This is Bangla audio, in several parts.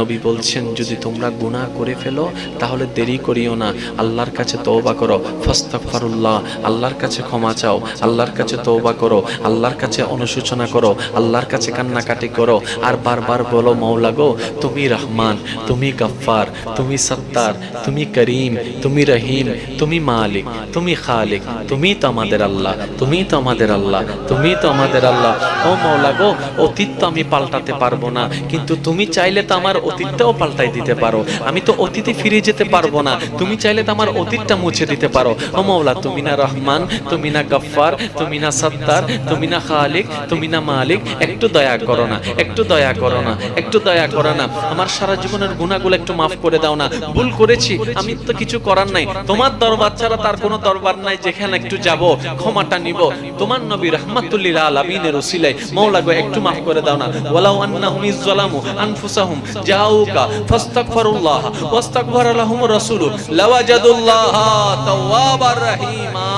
নবী বলছেন যদি তোমরা গুনাহ করে ফেলো তাহলে দেরি করিও না, আল্লাহর কাছে তওবা করো, ফাস্তাগফিরুল্লাহ, আল্লাহর কাছে ক্ষমা চাও, আল্লাহর কাছে তওবা করো, আল্লাহর কাছে অনুশোচনা করো, আল্লাহর কাছে কান্নাকাটি করো, আর বারবার বলো মওলা গো তুমি রহমান, তুমি গফফার, তুমি সত্তার, তুমি করিম, তুমি রহিম, তুমি মালিক, তুমি খালিক, তুমি তো আমাদের আল্লাহ, তুমি তো আমাদের আল্লাহ, তুমি তো আমাদের আল্লাহ। ও মওলা গো অতীত তো আমি পাল্টাতে পারবো না, কিন্তু তুমি চাইলে তো আমার অতীতটাও পাল্টাই দিতে পারো, আমি তো অতীতে ফিরে যেতে পারবো না, তুমি চাইলে তো আমার অতীতটা মুছে দিতে পারো। ও মওলা তুমি না রহমান, তুমি না গফফার, তুমি না সত্তার, তুমি না খালিক, তুমি না মালিক, একটু দয়া করো না, একটু দয়া করো না, একটু দয়া করো না, আমার সারা জীবনের গুনাহগুলো একটু মাফ করে দাও না, ভুল করেছি, আমি তো কিছু করার নাই, তোমার দরবার ছাড়া তার কোনো দরবার নাই যেখানে একটু যাব ক্ষমাটা নিব, তোমার নবী রাহমাতুল লিল আলামিনের ওসিলায় মওলা গো একটু মাফ করে দাও না। ওয়ালাউ আন্নাহুম ইযলামু আনফুসাহুম জাউকা ফাস্তাগফিরুল্লাহ ওয়াস্তাগফারা লাহুমুর রাসূলু লাওয়াজাদুল্লাহা তাওয়াবার রহিমা।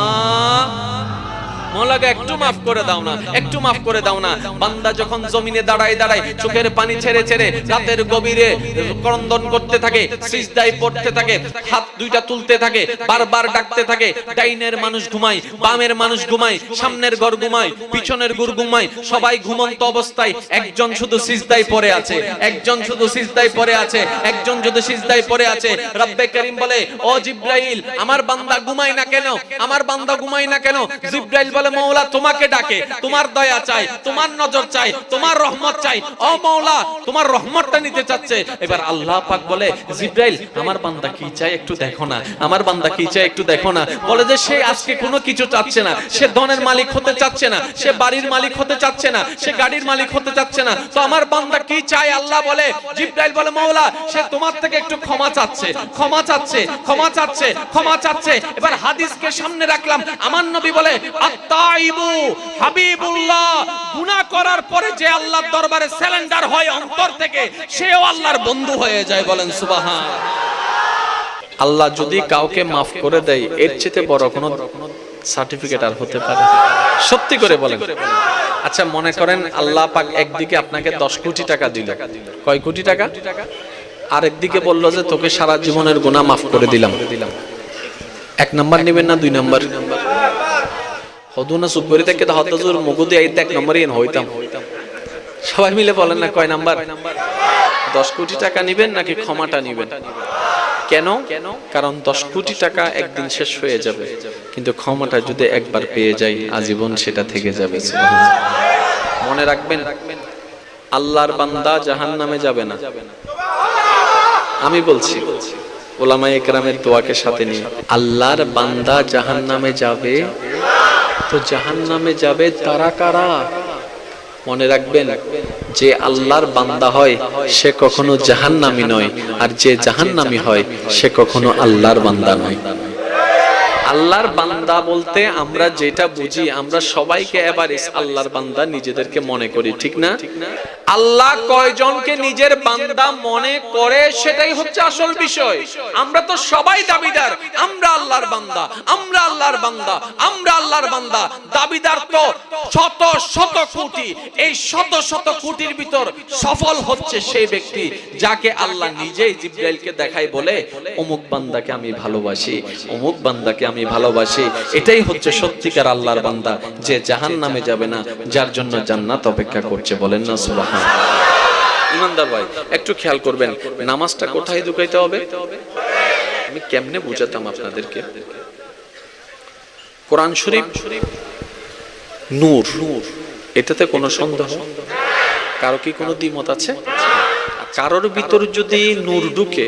মওলা গো একটু মাফ করে দাও না, একটু মাফ করে দাও না। বান্দা যখন জমিনে দাঁড়ায় দাঁড়ায় চোখের পানি ছেড়ে ছেড়ে রাতের গভীরে ক্রন্দন করতে থাকে, সিজদায় পড়তে থাকে, হাত দুইটা তুলতে থাকে, বারবার ডাকতে থাকে, ডাইনের মানুষ ঘুমায়, বামের মানুষ ঘুমায়, সামনের ঘর ঘুমায়, পিছনের ঘর ঘুমায়, সবাই ঘুমন্ত অবস্থায়, একজন শুধু সিজদায় পড়ে আছে, একজন শুধু সিজদায় পড়ে আছে, একজন শুধু সিজদায় পড়ে আছে। রব্বে করিম বলে ও জিবরাইল আমার বান্দা ঘুমায় না কেন, আমার বান্দা ঘুমায় না কেন? জিবরাইল বলে মওলা তোমাকে ডাকে, তোমার দয়া চাই, তোমার নজর চাই, তোমার রহমত চাই, ও মওলা তোমার রহমতটা নিতে চাচ্ছে। এবার আল্লাহ পাক বলে জিবরাইল আমার বান্দা কি চায় একটু দেখো না, আমার বান্দা কি চায় একটু দেখো না। বলে যে সে আজকে কোনো কিছু চাচ্ছে না, সে ধনের মালিক হতে চাচ্ছে না, সে বাড়ির মালিক হতে চাচ্ছে না, সে গাড়ির মালিক হতে চাচ্ছে না, তো আমার বান্দা কি চায়? আল্লাহ বলে জিবরাইল বলে মওলা সে তোমার থেকে একটু ক্ষমা চাচ্ছে, ক্ষমা চাচ্ছে, ক্ষমা চাচ্ছে, ক্ষমা চাচ্ছে। এবার হাদিসকে সামনে রাখলাম, আমার নবী বলে আত্তাইবু হাবিবুল্লাহ, গুনাহ করার পরে যে আল্লাহর দরবারে সারেন্ডার হয় অন্তর থেকে, সেও আল্লাহর বন্ধু হয়ে যায়। বলেন সুবহান। আল্লাহ যদি কাউকে মাফ করে দেয় এর চেয়ে বড় কোনো সার্টিফিকেট আর হতে পারে? সত্যি করে বলেন। আচ্ছা মনে করেন আল্লাহ পাক একদিকে আপনাকে 10 কোটি টাকা দিল, কয় কোটি টাকা? আর একদিকে বলল যে তোকে সারা জীবনের গুনাহ মাফ করে দিলাম, এক নাম্বার নেবেন না 2 নাম্বার? হদুনা চুপ করে থেকে হতাজুর মুগুদি আইতে 1 নম্বরই হইতাম। সবাই মিলে বলেন না কয় নাম্বার? 10 কোটি টাকা নেবেন নাকি ক্ষমাটা নেবেন? কেন? কারণ 10 কোটি টাকা একদিন শেষ হয়ে যাবে, কিন্তু ক্ষমাটা যদি একবার পেয়ে যাই আজীবন সেটা থেকে যাবে। মনে রাখবেন আল্লাহর বান্দা জাহান্নামে যাবে না, আমি বলছি উলামায়ে কেরামের দোয়াকে সাথে নিয়ে। আল্লাহর বান্দা জাহান্নামে যাবে, তো জাহান্নামে যাবে তারা কারা? মনে রাখবেন যে আল্লাহর বান্দা হয় সে কখনো জাহান্নামী নয়, আর যে জাহান্নামী হয় সে কখনো আল্লাহর বান্দা নয়। আল্লাহর বান্দা বলতে আমরা যেটা বুঝি, আমরা সবাইকে এভারেজ আল্লাহর বান্দা নিজেদেরকে মনে করি, ঠিক না? আল্লাহ কয়জনকে নিজের বান্দা মনে করে সেটাই হচ্ছে আসল বিষয়। আমরা তো সবাই দাবিদার আমরা আল্লাহর বান্দা, আমরা আল্লাহর বান্দা, আমরা আল্লাহর বান্দা। দাবিদার তো শত শত কোটি, এই শত শত কোটির ভিতর সফল হচ্ছে সেই ব্যক্তি যাকে আল্লাহ নিজেই জিবরাইলকে দেখায় বলে অমুক বান্দাকে আমি ভালোবাসি, অমুক বান্দাকে আমি ভালোবাসি। এটাই হচ্ছে সত্যিকার আল্লাহর বান্দা, যে জাহান্নামে যাবে না, যার জন্য জান্নাত অপেক্ষা করছে। বলেন না সুবহান। ইমানদার ভাই একটু খেয়াল করবেন, নামাজটা কোথায় ঢুকাইতে হবে? আমি কেমনে বুঝাতাম আপনাদেরকে? কোরআন শরীফ নূর, এটাতে কোনো সন্দেহ? কারো কি কোনো দ্বিমত আছে? কারোর ভিতর যদি নূর ঢুকে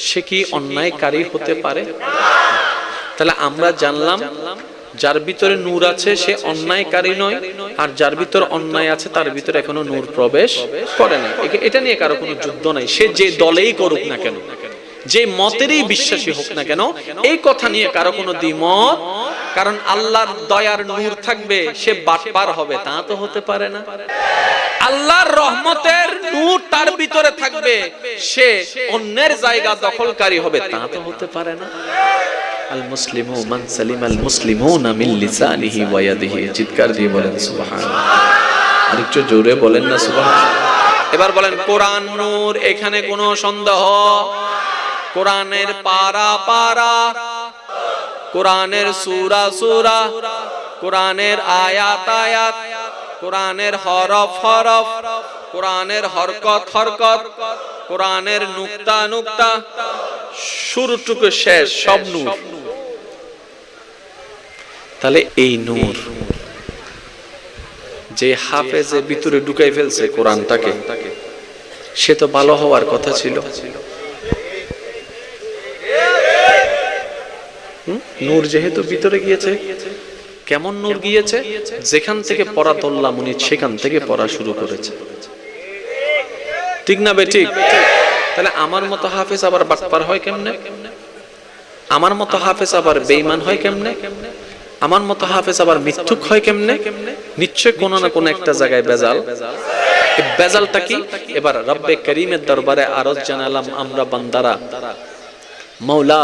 সে কি অন্যায়কারী হতে পারে? তাহলে আমরা জানলাম যার ভিতরে নূর আছে সে অন্যায়কারী নয়, আর যার ভিতর অন্যায় আছে তার ভিতরে এখনো নূর প্রবেশ করে না। এটা নিয়ে কারো কোনো যুদ্ধ নাই, সে যে দলেই করুক না কেন, যে মতেরই বিশ্বাসী হোক না কেন, এই কথা নিয়ে কারো কোনো দ্বিমত। কারণ আল্লাহর দয়ার নূর থাকবে সে বাটপার হবে তা তো হতে পারে না। আল্লাহর রহমতের নূর তার ভিতরে থাকবে সে অন্যের জায়গা দখলকারী হবে তা তো হতে পারে না। আল মুসলিমু মান সালিমাল মুসলিমুনা মিন লিসানিহি ওয়া ইয়াদিহি। চিৎকার দিয়ে বলেন সুবহানাল্লাহ। আরেকটু জোরে বলেন না সুবহানাল্লাহ। এবার বলেন কোরআন নূর, এখানে কোনো সন্দেহ? কোরআনের পারা পারা, কোরআনের সূরা সূরা, কোরআনের আয়াত আয়াত, কোরআনের হরফ হরফ, কোরআনের হরকত হরকত, কোরআনের নুক্তা নুক্তা, শুরুটুকু শেষ সব নূর। তাহলে এই নূর যে হাফেজে ভিতরে ঢুকাই ফেলছে কোরআনটাকে, সে তো ভালো হওয়ার কথা ছিল। নূর যেহেতু ভিতরে গিয়েছে, কেমন নূর গিয়েছে? যেখান থেকে পড়া ধরলাম উনি সেখান থেকে পড়া শুরু করেছে। ঠিক না বেঠিক? তাহলে আমার মতো হাফেজ আবার বাটপার হয় কেমনে? আমার মতো হাফেজ আবার বেঈমান হয় কেমনে? আমার মতো হাফেজ আবার মিথ্যুক হয় কেমনে? নিশ্চয় কোনো না কোনো একটা জায়গায় বেজাল। এই বেজালটা কি? এবার রব্বে করিমের দরবারে আরজ জানালাম আমরা বান্দারা, মৌলা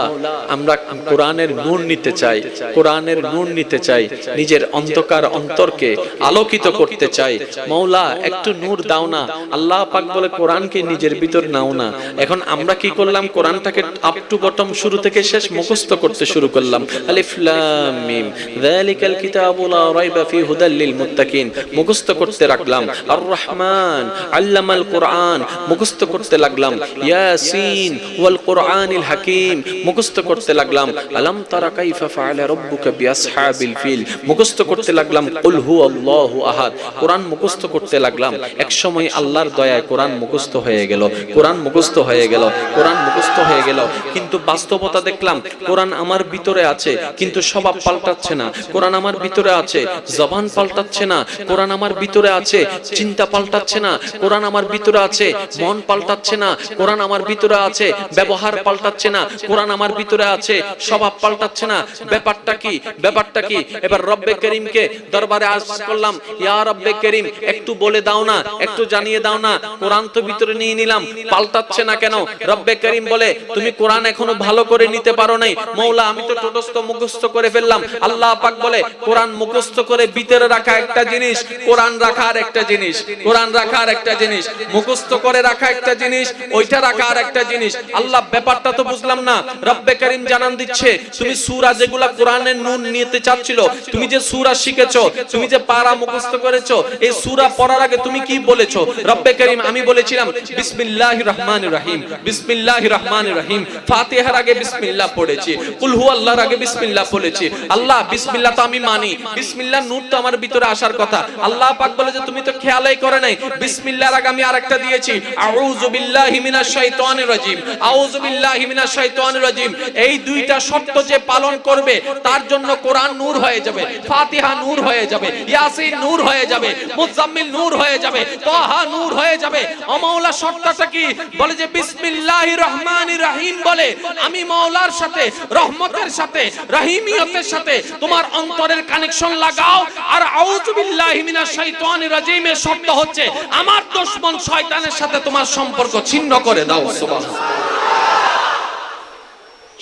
আমরা কোরআনের নূর নিতে চাই, কোরআনের নূর নিতে চাই, নিজের অন্ধকার অন্তরকে আলোকিত করতে চাই। মৌলা একটু নূর দাও না। আল্লাহ পাক বলে কোরআনকে নিজের ভিতর নাও না। এখন আমরা কি করলাম? কোরআনটাকে আপ টু বটম শুরু থেকে শেষ মুখস্থ করতে শুরু করলাম। আলিফ লাম মিম যালিকাল কিতাবু লা রাইবা ফি হুদাল লিল মুত্তাকিন মুখস্থ করতে রাখলাম। আর রহমান আল্লামাল কোরআন মুখস্থ করতে লাগলাম। ইয়াসিন ওয়াল কোরআনিল হাকিম মুখস্থ করতে লাগলাম। আলাম তারা কাইফা ফাআলা রাব্বুকা বিআসহাবিল ফিল মুখস্থ করতে লাগলাম। কুল হুয়াল্লাহু আহাদ কোরআন মুখস্থ করতে লাগলাম। এক সময় আল্লাহর দয়ায় কোরআন মুখস্থ হয়ে গেল, কোরআন মুখস্থ হয়ে গেল, কোরআন মুখস্থ হয়ে গেল। কিন্তু বাস্তবতা দেখলাম কোরআন আমার ভিতরে আছে কিন্তু স্বভাব পাল্টাচ্ছে না। কোরআন আমার ভিতরে আছে, জবান পাল্টাচ্ছে না। কোরআন আমার ভিতরে আছে, চিন্তা পাল্টাচ্ছে না। কোরআন আমার ভিতরে আছে, মন পাল্টাচ্ছে না। কোরআন আমার ভিতরে আছে, ব্যবহার পাল্টাচ্ছে না। কোরআন আমার ভিতরে আছে, স্বভাব পাল্টাচ্ছে না। ব্যাপারটা কি? ব্যাপারটা কি? এবার রব্বে করিমকে দরবারে আরজ করলাম, ইয়া রব্বে করিম একটু বলে দাও না, একটু জানিয়ে দাও না। কোরআন তো ভিতরে নিয়ে নিলাম, পাল্টাচ্ছে না কেন? রব্বে করিম বলে তুমি কোরআন এখনো ভালো করে নিতে পারো নাই। মৌলা আমি তো টোটস্থ মুখস্থ করে ফেললাম। আল্লাহ পাক বলে কোরআন মুখস্থ করে ভিতরে রাখা একটা জিনিস, কোরআন রাখার একটা জিনিস, কোরআন রাখার একটা জিনিস, মুখস্থ করে রাখা একটা জিনিস, ওইটা রাখার একটা জিনিস। আল্লাহ ব্যাপারটা তো বুঝলাম না। রব্বে করিম জানান দিচ্ছে তুমি সূরা যেগুলা কোরআনের নূর নিতে চাচ্ছিল, তুমি যে সূরা শিখেছো, তুমি যে পারা মুখস্থ করেছো, এই সূরা পড়ার আগে তুমি কি বলেছো? রব্বে করিম আমি বলেছিলাম বিসমিল্লাহির রহমানির রহিম, বিসমিল্লাহির রহমানির রহিম। ফাতিহার আগে বিসমিল্লাহ পড়েছি, কুল হুয়াল্লাহর আগে বিসমিল্লাহ পড়েছি। আল্লাহ বিসমিল্লাহ তো আমি মানি, বিসমিল্লাহ নূর তো আমার ভিতরে আসার কথা। আল্লাহ পাক বলে যে তুমি তো খেয়ালই করে নাই, বিসমিল্লাহর আগে আমি আরেকটা দিয়েছি, আউযু বিল্লাহি মিনাশ শাইতানির রাজিম, আউযু বিল্লাহি মিনাশ শাইতানির রাজিম। এই দুইটা শর্ত যে পালন করবে তার জন্য কোরআন নূর হয়ে যাবে, ফাতিহা নূর হয়ে যাবে, ইয়াসিন নূর হয়ে যাবে, মুজাম্মিল নূর হয়ে যাবে, তাহা নূর হয়ে যাবে। ও মাওলা শর্তটা কি? বলে যে বিসমিল্লাহির রহমানির রহিম বলে আমি মাওলার সাথে, রহমতের সাথে, রহিমিয়তের সাথে তোমার অন্তরের কানেকশন লাগাও। আর আউযু বিল্লাহি মিনাশ শাইতানির রাজিমের শর্ত হচ্ছে আমার দুশমন শয়তানের সাথে তোমার সম্পর্ক ছিন্ন করে দাও। সুবহানাল্লাহ।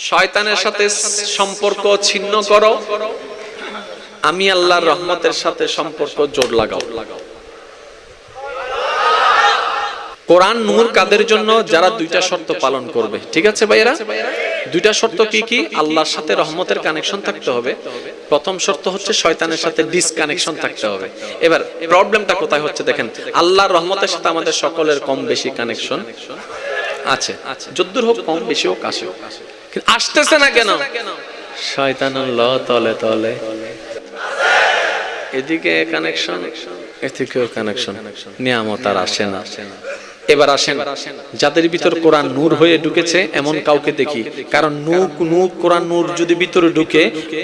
শয়তানের সাথে সম্পর্ক ছিন্ন করো, আমি আল্লাহর রহমতের সাথে সম্পর্ক জোর লাগাও। কোরআন নূর কাদের জন্য? যারা দুইটা শর্ত পালন করবে। ঠিক আছে ভাইরা? দুইটা শর্ত কি কি? আল্লাহর সাথে রহমতের কানেকশন থাকতে হবে। প্রথম শর্ত হচ্ছে শয়তানের সাথে ডিসকানেকশন থাকতে হবে। এবার প্রবলেমটা কোথায় হচ্ছে দেখেন, আল্লাহর রহমতের সাথে আমাদের সকলের কম বেশি কানেকশন আছে, যদ্দূর হোক কম বেশি হোক আসে, আসতেছে না কেন? শয়তানুল্লাহ তলে তলে, এদিকে কানেকশন এদিকেও কানেকশন, নিয়ামত আর আসে না। এবার আসেন যাদের ভিতর কোরআন নূর হয়ে ঢুকেছে এমন কাউকে দেখি, কারণ কোরআন নূর যদি ভিতরে ঢুকে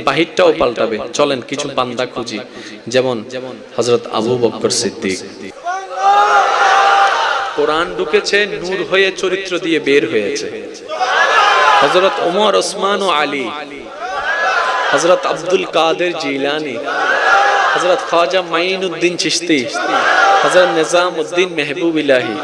বাহিরটাও পাল্টাবে। চলেন কিছু বান্দা খুঁজি, যেমন হযরত আবু বকর সিদ্দিক। কোরআন ঢুকেছে নূর হয়ে, চরিত্র দিয়ে বের হয়েছে। হযরত ওমর, ওসমান ও আলী, হযরত আব্দুল কাদের জিলানী, হযরত খাজা মাইনুদ্দিন চিশতি, হযরত নিজামউদ্দিন মেহবুব ইলাহি,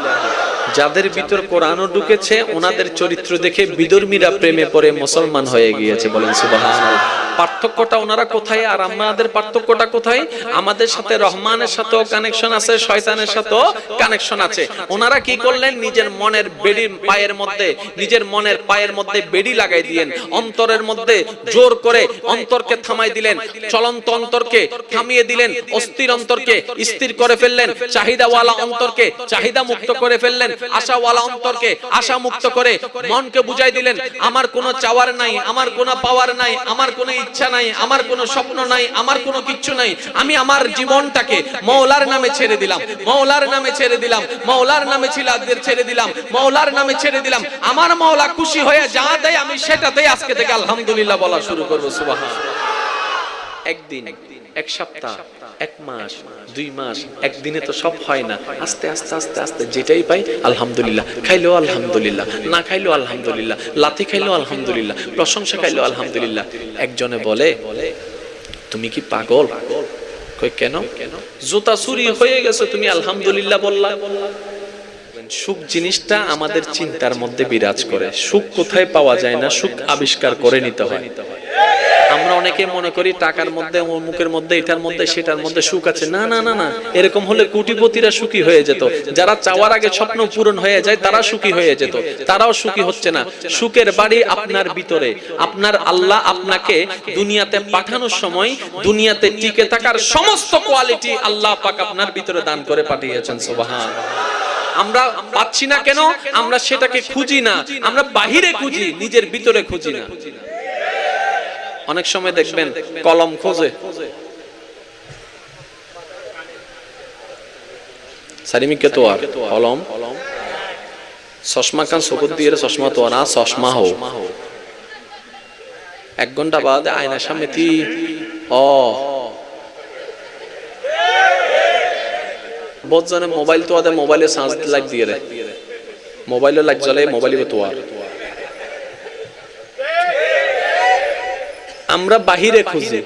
যাদের ভিতর কোরআনও ঢুকেছে ওনাদের চরিত্র দেখে বিধর্মীরা প্রেমে পড়ে মুসলমান হয়ে গিয়েছে। বলেন সুবহানাল্লাহ। পার্থক্যটা ওনারা কোথায় আর আমাদের পার্থক্যটা কোথায়? আমাদের সাথে রহমানের সাথেও কানেকশন আছে, শয়তানের সাথেও কানেকশন আছে। ওনারা কি করলেন? নিজের মনের বেড়ির পায়ের মধ্যে, নিজের মনের পায়ের মধ্যে বেড়ি লাগাই দিলেন, অন্তরের মধ্যে জোর করে অন্তরকে থামাই দিলেন, চলন্ত অন্তরকে থামিয়ে দিলেন, অস্থির অন্তরকে স্থির করে ফেললেন, চাহিদাওয়ালা অন্তরকে চাহিদা মুক্ত করে ফেললেন, আশাওয়ালা অন্তরকে আশা মুক্ত করে মনকে বুঝাই দিলেন আমার কোনো চাওয়ার নাই, আমার কোনো পাওয়ার নাই, আমার কোনো ইচ্ছা নাই, আমার কোনো স্বপ্ন নাই, আমার কোনো কিচ্ছু নাই, আমি আমার জীবনটাকে মওলার নামে ছেড়ে দিলাম, মওলার নামে ছেড়ে দিলাম, মওলার নামে ছেড়ে দিলাম, মওলার নামে ছেড়ে দিলাম। আমার মওলা খুশি হয়ে যা দেয় আমি সেটাতেই আজকে থেকে আলহামদুলিল্লাহ বলা শুরু করব। সুবহানাল্লাহ। একদিন, এক সপ্তাহ, এক মাস, 2 মাস, একদিনে তো সব হয় না। আস্তে আস্তে আস্তে আস্তে যেটাই পাই আলহামদুলিল্লাহ, খাইলেও আলহামদুলিল্লাহ, না খাইলেও আলহামদুলিল্লাহ, লাথি খাইলেও আলহামদুলিল্লাহ, প্রশংসা খাইলেও আলহামদুলিল্লাহ। একজনে বলে তুমি কি পাগল? কই কেন? জুতা চুরি হয়ে গেছে তুমি আলহামদুলিল্লাহ বললা। সুখ জিনিসটা আমাদের চিন্তার মধ্যে বিরাজ করে। সুখ কোথায় পাওয়া যায় না, সুখ আবিষ্কার করে নিতে হয়। আমরা অনেকে মনে করি টাকার মধ্যে, অমুকের মধ্যে, এটার মধ্যে, সেটার মধ্যে সুখ আছে। না না না না, এরকম হলে কোটিপতিরা সুখী হয়ে যেত। যারা চাওয়ার আগে স্বপ্ন পূরণ হয়ে যায় তারা সুখী হয়ে যেত, তারাও সুখী হচ্ছে না। সুখের বাড়ি আপনার ভিতরে। আপনার আল্লাহ আপনাকে দুনিয়াতে পাঠানোর সময় দুনিয়াতে টিকে থাকার সমস্ত কোয়ালিটি আল্লাহ পাক আপনার ভিতরে দান করে পাঠিয়েছেন। সুবহানাল্লাহ। আমরা পাচ্ছি না কেন? আমরা সেটাকে খুঁজি না, আমরা বাহিরে খুঁজি, নিজের ভিতরে খুঁজি না। অনেক সময় দেখবেন কলম খোঁজে, সারিমিকে তো আর কলম, চশমা কান চকুত দিয়ে চশমা তো না, চশমা হো 1 ঘন্টা বাদ আয়নার সামনে তি বহুতজনে মোবাইল তো আদে মোবাইলে চার্জ লাগ দিয়ে রে, মোবাইলে লাগ জ্বলে, মোবাইলে তো আর। আমরা বাহিরে খুঁজি,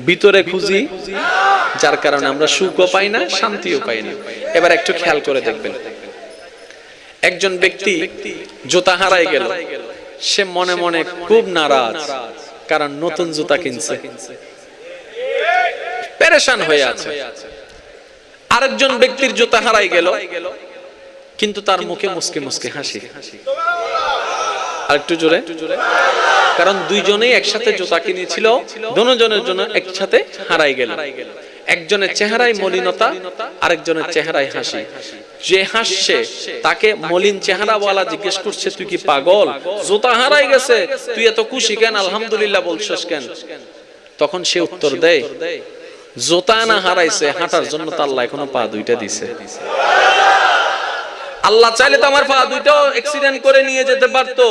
ভিতরে খুঁজি, যার কারণে আমরা সুখও পাই না, শান্তিও পাই না। এবার একটু খেয়াল করে দেখবেন, একজন ব্যক্তি জুতা হারাই গেল, সে মনে মনে খুব নারাজ, কারণ নতুন জুতা কিনছে, পেরেশান হয়ে আছে। আরেকজন ব্যক্তির জুতা হারাই গেল, কিন্তু তার মুখে মুস্কি মুস্কি হাসি। আরেকটু জোরে, কারণ দুইজনেই একসাথে জুতা কিনেছিল, দুজনের জন্য একসাথে হারাই গেল। একজনের চেহারায় মলিনতা, আরেকজনের চেহারায় হাসি। যে হাসছে তাকে মলিন চেহারাওয়ালা জিজ্ঞেস করছে তুই কি পাগল? জুতা হারাই গেছে, তুই এত খুশি কেন, আলহামদুলিল্লাহ বলছিস কেন? তখন সে উত্তর দেয়, জুতা না হারাইছে, হাঁটার জন্য তো আল্লাহ এখনো পা দুইটা দিছে। আল্লাহ চাইলে তো আমার পা দুইটাও অ্যাক্সিডেন্ট করে নিয়ে যেতে পারতো,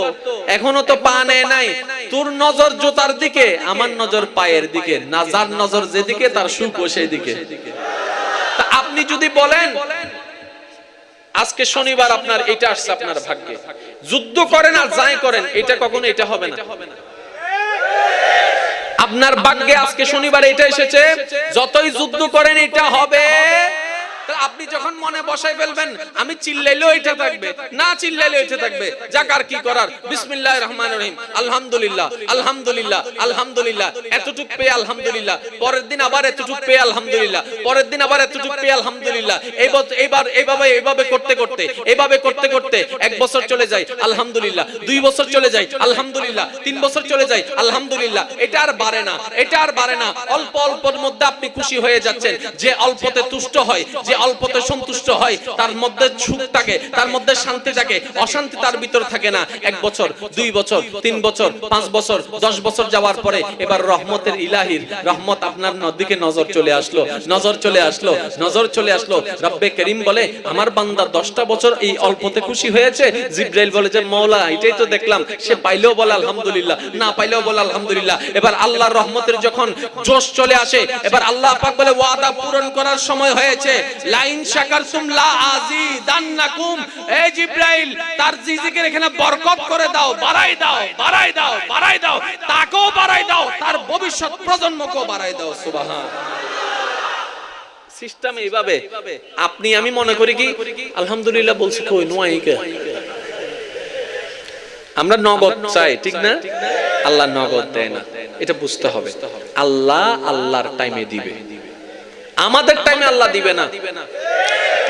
এখনো তো পা নেয় নাই। তোর নজর জুতার দিকে, আমার নজর পায়ের দিকে, না যার নজর যেদিকে তার সুখও সেই দিকে। তা আপনি যদি বলেন আজকে শনিবার আপনার এটা আসছে আপনার ভাগ্যে, যুদ্ধ করেন আর যাই করেন, এটা কখনো এটা হবে না। আপনার ভাগ্যে আজকে শনিবার এটা এসেছে, যতই যুদ্ধ করেন এটা হবে। আপনি যখন মনে বসাই ফেলবেন আমি চিল্লাইলেও এটা থাকবে, না চিল্লাইলেও এটা থাকবে, যাক আর কি করার, বিসমিল্লাহির রহমানির রহিম, আলহামদুলিল্লাহ আলহামদুলিল্লাহ আলহামদুলিল্লাহ, এতটুক পেয়ে আলহামদুলিল্লাহ, পরের দিন আবার এতটুক পেয়ে আলহামদুলিল্লাহ, পরের দিন আবার এতটুক পেয়ে আলহামদুলিল্লাহ। এইবার এইভাবে করতে করতে 1 বছর চলে যায় আলহামদুলিল্লাহ, 2 বছর চলে যায় আলহামদুলিল্লাহ, 3 বছর চলে যায় আলহামদুলিল্লাহ। এটা আর বাড়ে না, এটা আর বাড়ে না। অল্প অল্পর মধ্যে আপনি খুশি হয়ে যাচ্ছেন। যে অল্পতে তুষ্ট হয়, যে অল্পতে সন্তুষ্ট হয়, তার মধ্যে সুখ থাকে, তার মধ্যে শান্তি থাকে, অশান্তি তার ভিতর থাকে না। 1 বছর, 2 বছর, 3 বছর, 5 বছর, 10 বছর যাওয়ার পরে এবার রহমতের ইলাহির রহমত আপনার দিকে নজর চলে আসলো, নজর চলে আসলো, নজর চলে আসলো। রব্বে করিম বলে আমার বান্দা 10টা বছর এই অল্পতে খুশি হয়েছে। জিবরাইল বলে যে মওলা এটাই তো দেখলাম। সে পাইলেও বলে আলহামদুলিল্লাহ, না পাইলেও বলে আলহামদুলিল্লাহ। এবার আল্লাহর রহমতের যখন জোশ চলে আসে, এবার আল্লাহ পাক বলে ওয়াদা পূরণ করার সময় হয়েছে। লাইন শাকারতুম লা আযীদান্নাকুম, এই জিবরাইল তার রিজিকের এখানে বরকত করে দাও, বাড়াই দাও, বাড়াই দাও, বাড়াই দাও, তাকেও বাড়াই দাও, তার ভবিষ্যৎ প্রজন্মকেও বাড়াই দাও। সুবহানাল্লাহ। সিস্টেম এইভাবে। আপনি আমি মনে করি কি আলহামদুলিল্লাহ বলছি কই নোয়াইকে আমরা নগদ চাই, ঠিক না? আল্লাহ নগদ দেয় না, এটা বুঝতে হবে। আল্লাহ আল্লাহর টাইমে দিবে, আমাদের টাইমে আল্লাহ দিবে না।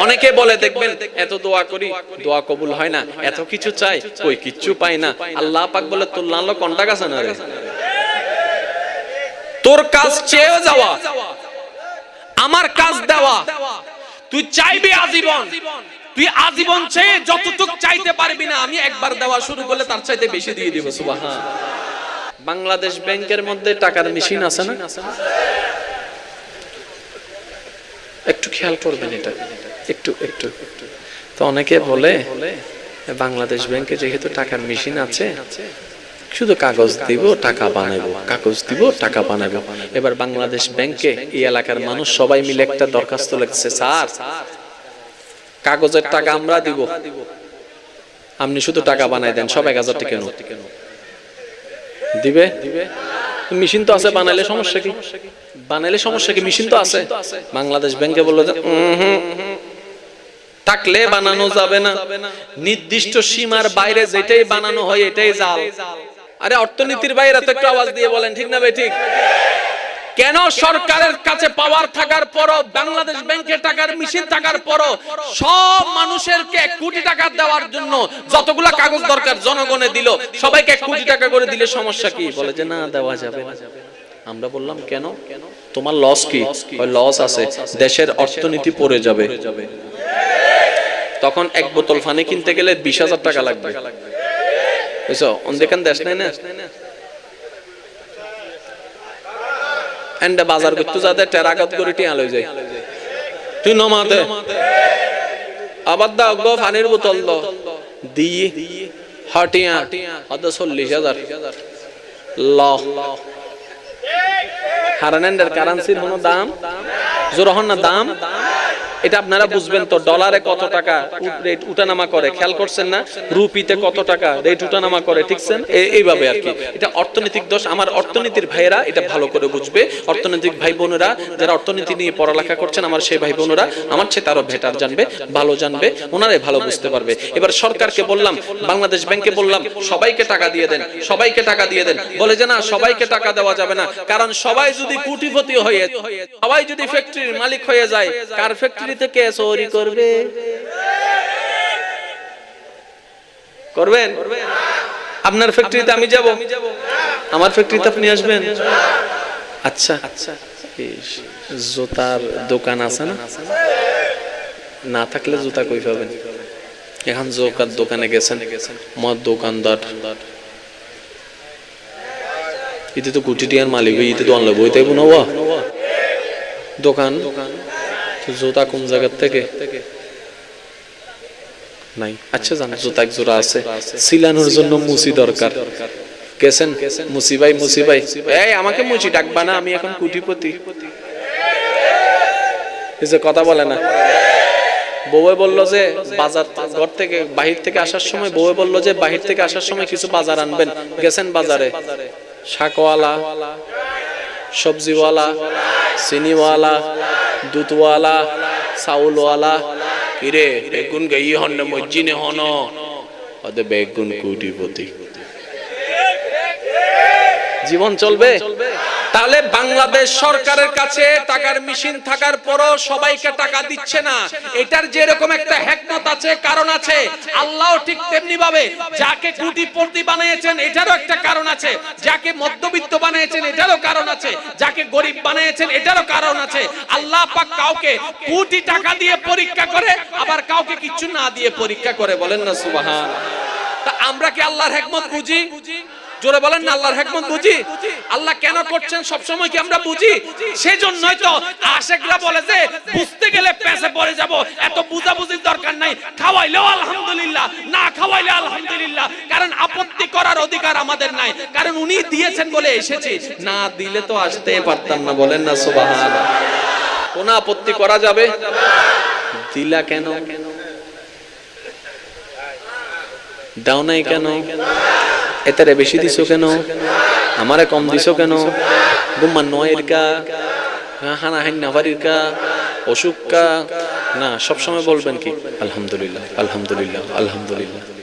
অনেকে বলে দেখবেন এত দোয়া করি দোয়া কবুল হয় না, এত কিছু চাই কই কিচ্ছু পাই না। আল্লাহ পাক বলে তোর লাল কন্টাক্ট আছে না রে, তোর কাজ চেয়ে যাওয়া, আমার কাজ দেওয়া। তুই চাইবি আজীবন, তুই আজীবন চেয়ে যতটুক চাইতে পারবি না, আমি একবার দেওয়া শুরু করলে তার চাইতে বেশি দিয়ে দিব। সুবহান। বাংলাদেশ ব্যাংকের মধ্যে টাকার মেশিন আছে না? একটু খেয়াল করবেন এটা, একটু একটু। তো অনেকে বলে বাংলাদেশ ব্যাংকে যেহেতু টাকার মেশিন আছে শুধু কাগজ দিব টাকা বানাবো, কাগজ দিব টাকা বানাবো। এবার বাংলাদেশ ব্যাংকে এই এলাকার মানুষ সবাই মিলে একটা দরখাস্ত লিখছে, স্যার কাগজের টাকা আমরা দিব, আপনি শুধু টাকা বানাই দেন, সব 1000 টাকা কেন দিবে? মেশিন তো আছে, বানাইলে সমস্যা কি? বানাইলে সমস্যা কি? মেশিন তো আছে। বাংলাদেশ ব্যাংকে বললো যে থাকলে বানানো যাবে না, নির্দিষ্ট সীমার বাইরে যেটাই বানানো হয় এটাই জাল। আরে অর্থনীতির বাইরে তো একটু আওয়াজ দিয়ে বলেন, ঠিক না ভাই? ঠিক। কেন সরকারের কাছে পাওয়ার থাকার পরও, বাংলাদেশ ব্যাংকে টাকার মেশিন থাকার পরও সব মানুষেরকে 1 কোটি টাকা দেওয়ার জন্য যতগুলা কাগজ দরকার জনগণে দিল, সবাইকে 1 কোটি টাকা করে দিলে সমস্যা কি? বলে যে না দেওয়া যাবে না। আমরা বললাম কেন? তোমার লস কি? ওই লস আছে, দেশের অর্থনীতি পড়ে যাবে। তখন 1 বোতল পানি কিনতে গেলে 20,000 টাকা লাগবে, বুঝছো? অন্যখান দেশ নাই না। এন্ড বাজার করতে যাতে টেরাকত করে টিয়া লই যায়, তুই নমাতে আবার দাও গো পানির বোতল দাও দিয়ে হটিয়া অত 40,000 ল হারানেন্ডের কারেন্সির কোনো দাম জোর হন না দাম। এটা আপনারা বুঝবেন তো, ডলারে কত টাকা রেট উঠানামা করে, খেয়াল করছেন না? রুপিতে কত টাকা রেট উঠানামা করে, ঠিকছেন? এইভাবে আর কি। এটা অর্থনৈতিক দোষ। আমার অর্থনীতির ভাইয়েরা এটা ভালো করে বুঝবে, অর্থনৈতিক ভাই বোনেরা যারা অর্থনীতি নিয়ে পড়ালেখা করছেন, আমার সেই ভাই বোনেরা আমার চেয়ে তারও বেটার জানবে, ভালো জানবে, ওনারাই ভালো বুঝতে পারবে। এবার সরকারকে বললাম, বাংলাদেশ ব্যাংকে বললাম সবাইকে টাকা দিয়ে দেন, সবাইকে টাকা দিয়ে দেন। বলে যে না সবাইকে টাকা দেওয়া যাবে না, কারণ সবাই যদি কোটিপতি হয়ে, সবাই যদি ফ্যাক্টরির মালিক হয়ে যায়, কার ফ্যাক্টরি থেকে চুরি করবে? করবেন? আপনার ফ্যাক্টরিতে আমি যাব, আমার ফ্যাক্টরিতে আপনি আসবেন। আচ্ছা জুতার দোকান আছে না? না থাকলে জুতা কই পাবেন? এখন জোকার দোকানে গেছেন, মদ দোকানদার ইতে তো কোটি টাকার মালিক, ইতে তো আনলো বইতে বুনবা দোকান। জুতা কোন জায়গা থেকে নাই? আচ্ছা জান জুতা এক জোড়া আছে, সিলানোর জন্য মুসি দরকার, গেছেন মুসি ভাই, মুসি ভাই এই আমাকে মুচি ডাকবা না, আমি এখন কোটিপতি। এই যে কথা বলে না, বউয়ে বললো যে বাজার ঘর থেকে বাহির থেকে আসার সময়, বউয়ে বললো যে বাহির থেকে আসার সময় কিছু বাজার আনবেন। গেছেন বাজারে, শাকওয়ালা, সবজিওয়ালা, চিনিওয়ালা, দুধওয়ালা, চাউলওয়ালা, কিরে বেগুন গাই হন মসজিদে হন ওদের বেগুন কোটিপতি। জীবন চলবে? তাহলে বাংলাদেশ সরকারের কাছে টাকার মেশিন থাকার পরও সবাইকে টাকা দিচ্ছে না, এটার যেরকম একটা হিকমত আছে, কারণ আছে। আল্লাহ ঠিক তেমনি ভাবে যাকে কোটিপতি বানিয়েছেন এটারও একটা কারণ আছে, যাকে মধ্যবিত্ত বানিয়েছেন এটারও কারণ আছে, যাকে গরিব বানিয়েছেন এটারও কারণ আছে। আল্লাহ পাক কাউকে কোটি টাকা দিয়ে পরীক্ষা করে, আবার কাউকে কিছু না দিয়ে পরীক্ষা করে। বলেন না সুবহান। তা আমরা কি আল্লাহর হিকমত বুঝি? জোরে বলেন না, আল্লাহর হিকমত বুঝি? আল্লাহ কেন করছেন সব সময় কি আমরা বুঝি? সেজন্যই তো আশিকরা বলে যে বুঝতে গেলে পেছে পড়ে যাব, এত বুঝাবুঝির দরকার নাই, খাওয়াইলেও আলহামদুলিল্লাহ, না খাওয়াইলে আলহামদুলিল্লাহ, কারণ আপত্তি করার অধিকার আমাদের নাই, কারণ উনি দিয়েছেন বলে এসেছি, না দিলে তো আসতেই পারতাম না। বলেন না সুবহানাল্লাহ। কোন আপত্তি করা যাবে? দিলা কেন? দাও নাই কেন? এটারে বেশি দিছো কেন? আমারে কম দিছো কেন? গুম্মা নয়ের কা হানা হান্না বাড়ির কা অসুখ না সব সময় বলবেন কি আলহামদুলিল্লাহ আলহামদুলিল্লাহ আলহামদুলিল্লাহ।